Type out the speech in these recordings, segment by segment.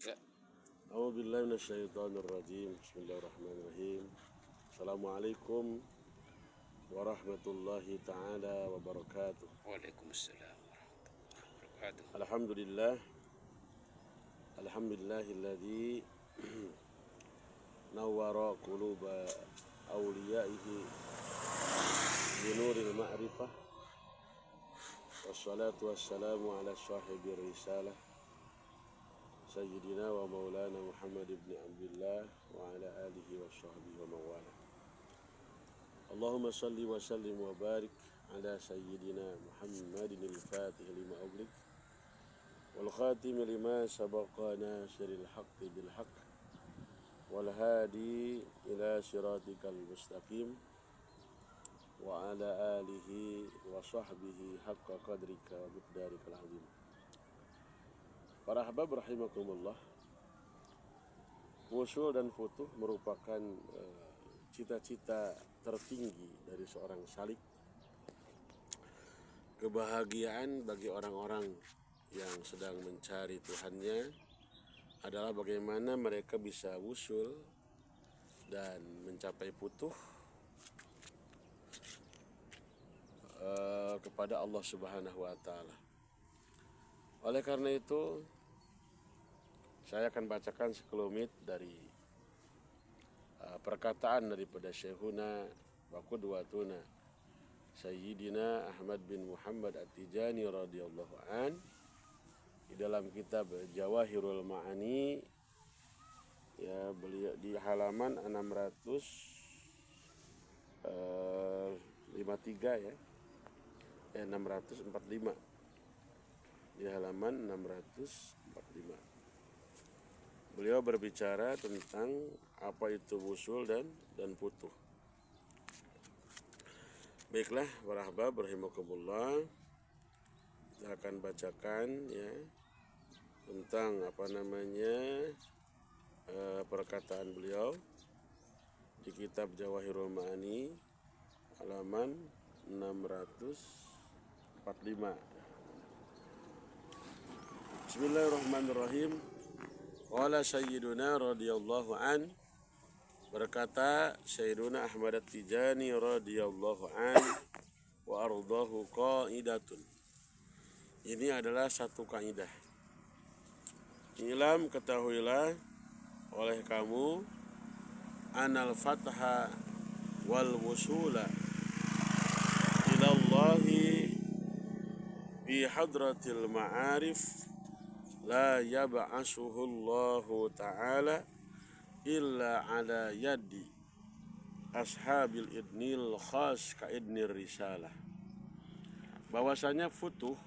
Ya. A'udzubillahi minasyaitonirrajim. Bismillahirrahmanirrahim. Assalamualaikum warahmatullahi taala wabarakatuh. Waalaikumsalam warahmatullahi wabarakatuh. Alhamdulillah. Alhamdulillahilladzi nawwara quluba awliyaihi binuril ma'rifah. Wassalatu wassalamu ala sahibir risalah Sayyidina wa maulana Muhammad ibn Abdullah wa ala alihi wa sahbihi wa mawala. Allahumma salli wa sallim wa barik ala Sayyidina Muhammadin al-Fatih lima ughliq wal khatim lima sabaqa nasiril haqqi bil haqq wal hadi ila siratikal mustaqim wa ala alihi wa sahbihi haqqa qadrika wa miqdarikal azim. Para ahbab rahimakumullah, wusul dan futuh merupakan cita-cita tertinggi dari seorang salik. Kebahagiaan bagi orang-orang yang sedang mencari Tuhannya adalah bagaimana mereka bisa wusul dan mencapai futuh kepada Allah Subhanahu wa taala. Oleh karena itu, saya akan bacakan sekelumit dari perkataan daripada Syekhuna wa qudwatuna Sayyidina Ahmad bin Muhammad At-Tijani radhiyallahu an di dalam kitab Jawahirul Ma'ani, ya, beliau di halaman 653 ya. 645. Di halaman 645. Beliau berbicara tentang apa itu wusul dan futuh. Baiklah, para ahbab rahimakumullah, kita akan bacakan ya tentang perkataan beliau di kitab Jawahirul Ma'ani halaman 645. Bismillahirrahmanirrahim. Qala Sayyiduna radhiyallahu an, berkata Sayyiduna Ahmad At-Tijani radhiyallahu an wa ardahu qaidatun. Ini adalah satu kaidah. Ilam, ketahuilah oleh kamu, anal fatha wal wusula ilallahi bi hadratil ma'arif la yab'asuhu Allahu ta'ala illa ala yadi ashabil idnil khas ka idnir risalah. Bahwasanya futuh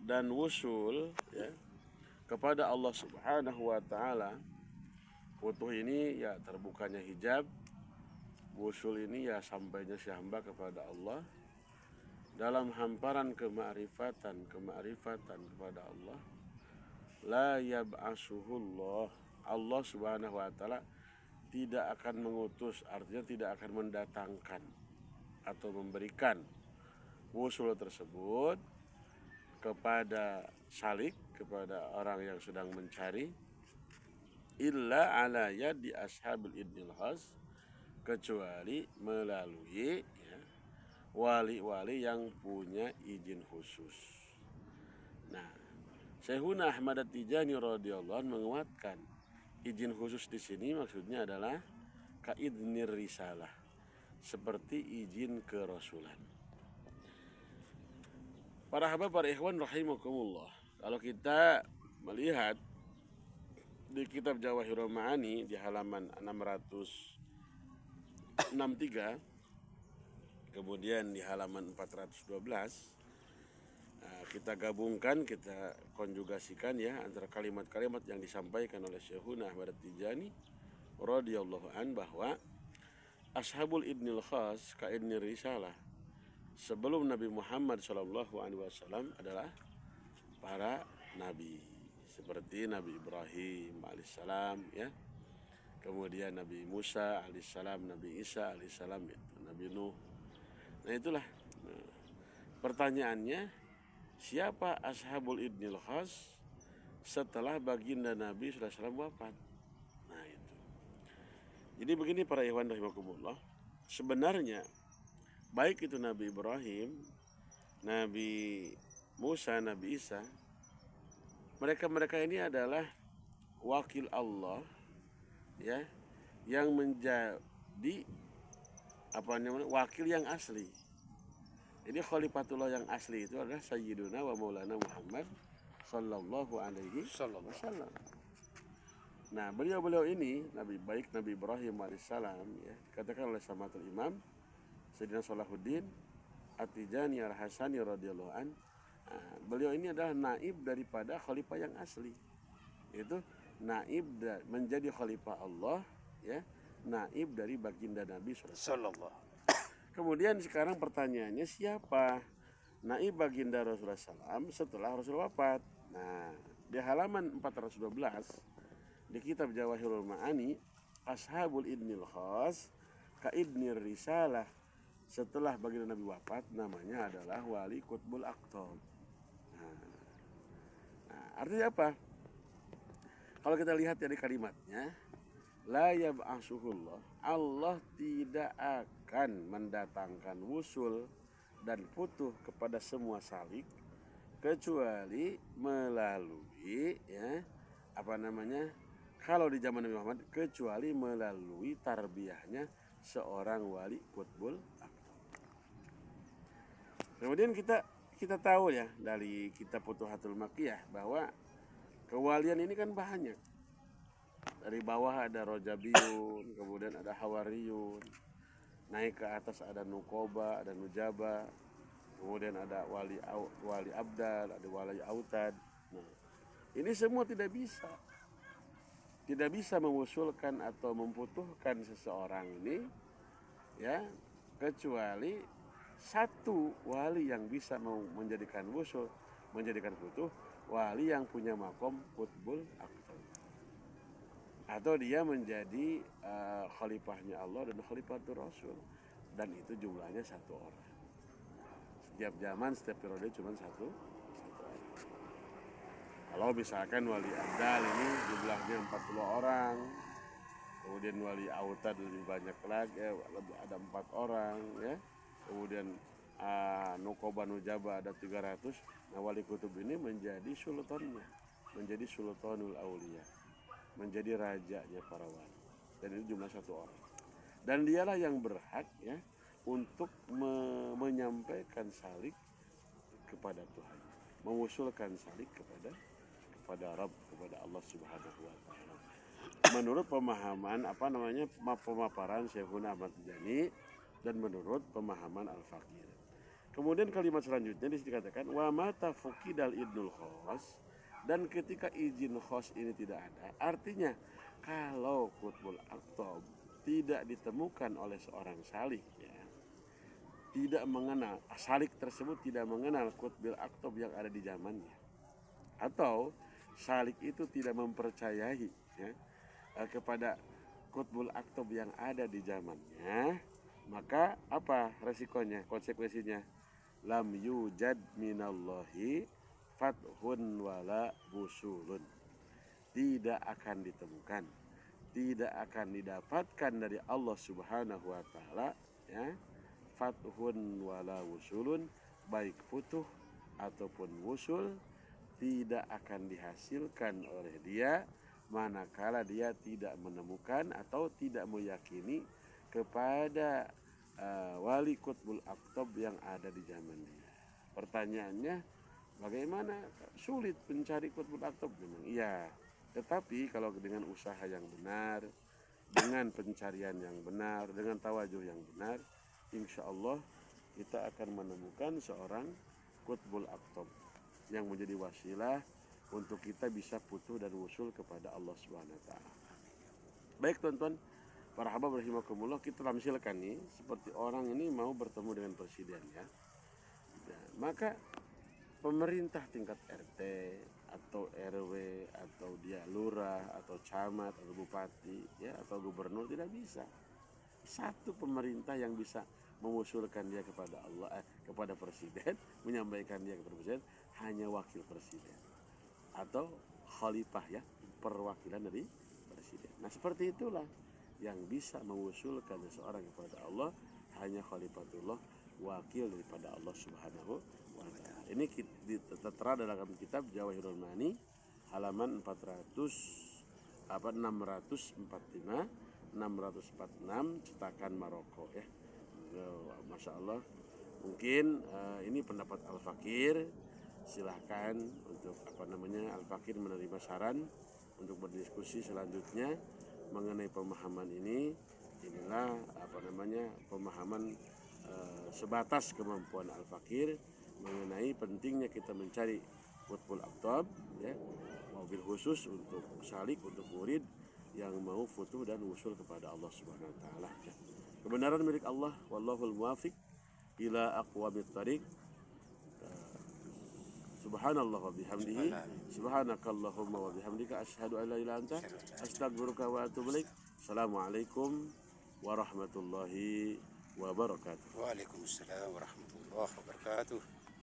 dan wusul ya kepada Allah Subhanahu wa taala, futuh ini ya terbukanya hijab, wusul ini ya sampainya si hamba kepada Allah dalam hamparan kemakrifatan kepada Allah. La yab'asuhullah, Allah Subhanahu wa taala tidak akan mengutus, artinya tidak akan mendatangkan atau memberikan wusul tersebut kepada salik, kepada orang yang sedang mencari, illa ala yadi ashabil idnil khas, kecuali melalui ya, wali-wali yang punya izin khusus. Nah, Syekhuna Ahmad At-Tijani radhiyallahu anhu menguatkan izin khusus di sini maksudnya adalah kaidnir risalah, seperti izin kerasulan. Para hamba, para ikhwan rahimakumullah, kalau kita melihat di kitab Jawahirul Ma'ani di halaman 663, kemudian di halaman 412, kita gabungkan, kita konjugasikan ya antara kalimat-kalimat yang disampaikan oleh Syekhuna Ahmad At-Tijani radhiyallahu an, bahwa ashabul idnil khas ka idnir risalah, sebelum Nabi Muhammad SAW adalah para nabi, seperti Nabi Ibrahim alaihissalam ya, kemudian Nabi Musa alaihissalam, Nabi Isa alaihissalam, itu Nabi Nuh. Nah itulah pertanyaannya, siapa ashabul idnil khas? setelah baginda Nabi SAW wafat. Nah itu. Jadi begini para ikhwan rahimakumullah, sebenarnya baik itu Nabi Ibrahim, Nabi Musa, Nabi Isa, mereka ini adalah wakil Allah, ya, yang menjadi wakil yang asli. Jadi khalifatullah yang asli itu adalah Sayyiduna wa Maulana Muhammad sallallahu alaihi wasallam. Nah, beliau ini Nabi Ibrahim alaihissalam, ya, dikatakan oleh Samatul Imam Sayyidina Salahuddin At-Tijani Al-Hasani radhiyallahu an, beliau ini adalah naib daripada khalifah yang asli. Itu naib menjadi khalifah Allah, ya, naib dari baginda Nabi sallallahu. Kemudian sekarang pertanyaannya, siapa naib baginda Rasulullah SAW setelah Rasul wafat? Nah, di halaman 412 di kitab Jawahirul Ma'ani, Ashabul Idnil Khas ka Idnir Risalah, setelah baginda Nabi wafat namanya adalah Wali Qutbul Aqtab. Nah, artinya apa? Kalau kita lihat dari kalimatnya, la yab'asuhullah, Allah tidak akan mendatangkan wusul dan futuh kepada semua salik kecuali melalui, ya, kalau di zaman Nabi Muhammad, kecuali melalui tarbiyahnya seorang wali qutbul aqtab. Kemudian kita tahu, ya, dari kitab Futuhatul Makkiyah bahwa kewalian ini kan banyak. Dari bawah ada Rojabiyun, kemudian ada Hawariyun, naik ke atas ada Nukoba, ada Nujaba, kemudian ada wali abdal, ada wali autad. Nah, ini semua tidak bisa mengusulkan atau membutuhkan seseorang ini, ya, kecuali satu wali yang bisa menjadikan wusul, menjadikan butuh, wali yang punya makom qutbul aqtab, atau dia menjadi khalifahnya Allah dan khalifatul Rasul, dan itu jumlahnya satu orang. Setiap zaman, setiap periode cuma satu orang. Kalau misalkan wali abdal ini jumlahnya 40 orang, kemudian wali autad lebih banyak lagi, ada 4 orang, ya. Kemudian Nukoba Nujaba ada 300. Nah, wali kutub ini menjadi sultannya, menjadi sultanul auliya, menjadi rajanya para wali, dan itu jumlah satu orang, dan dialah yang berhak, ya, untuk menyampaikan salik kepada Tuhan, mengusulkan salik kepada Rabb, kepada Allah Subhanahu wa taala, menurut pemahaman pemaparan Syekhuna Ahmad Tijani dan menurut pemahaman Al-Faqir. Kemudian kalimat selanjutnya dikatakan wa mata fuqidal idnul khas, dan ketika izin khos ini tidak ada, artinya kalau qutbul aqtab tidak ditemukan oleh seorang salik, ya, tidak mengenal, salik tersebut tidak mengenal qutbul aqtab yang ada di zamannya, atau salik itu tidak mempercayai, ya, kepada qutbul aqtab yang ada di zamannya, maka apa resikonya, konsekuensinya? Lam yujad minallahi fathun wala wusulun, tidak akan ditemukan, tidak akan didapatkan dari Allah Subhanahu wa taala, ya, fathun wala wusulun, baik futuh ataupun wusul tidak akan dihasilkan oleh dia manakala dia tidak menemukan atau tidak meyakini kepada wali qutbul aqtab yang ada di zaman dia. Pertanyaannya, bagaimana? Sulit mencari qutbul aqtab memang, iya. Tetapi kalau dengan usaha yang benar, dengan pencarian yang benar, dengan tawajuh yang benar, insya Allah kita akan menemukan seorang qutbul aqtab yang menjadi wasilah untuk kita bisa putuh dan wusul kepada Allah Subhanahu wa taala. Baik teman-teman, para hamba rahimakumullah, kita tamsilkan nih seperti orang ini mau bertemu dengan presiden, ya. Nah, maka pemerintah tingkat RT atau RW atau dia lurah atau camat atau bupati, ya, atau gubernur tidak bisa. Satu pemerintah yang bisa mengusulkan dia kepada Allah, kepada presiden, menyampaikan dia kepada presiden, hanya wakil presiden atau khalifah ya, perwakilan dari presiden. Nah seperti itulah yang bisa mengusulkan seseorang kepada Allah hanya khalifatullah, wakil daripada Allah Subhanahu wa taala. Ini tertera dalam kitab Jawahirul Ma'ani halaman 645 646 cetakan Maroko ya. Masya Allah. Mungkin ini pendapat Al-Fakir. Silahkan untuk Al-Fakir menerima saran untuk berdiskusi selanjutnya mengenai pemahaman ini. Inilah pemahaman sebatas kemampuan Al-Fakir mengenai pentingnya kita mencari qutbul aqtab ya, mobil khusus untuk salik, untuk murid yang mau futuh dan usul kepada Allah Subhanahu wa taala. Kebenaran milik Allah, wallahul muwafiq ila aqwamit thariq. Subhanallah wa bihamdihi, subhanakallahumma wa bihamdika, asyhadu an la ilaha illa anta, astaghfiruka wa atubu ilaik. Assalamualaikum warahmatullahi wabarakatuh. Waalaikumsalam warahmatullahi wabarakatuh.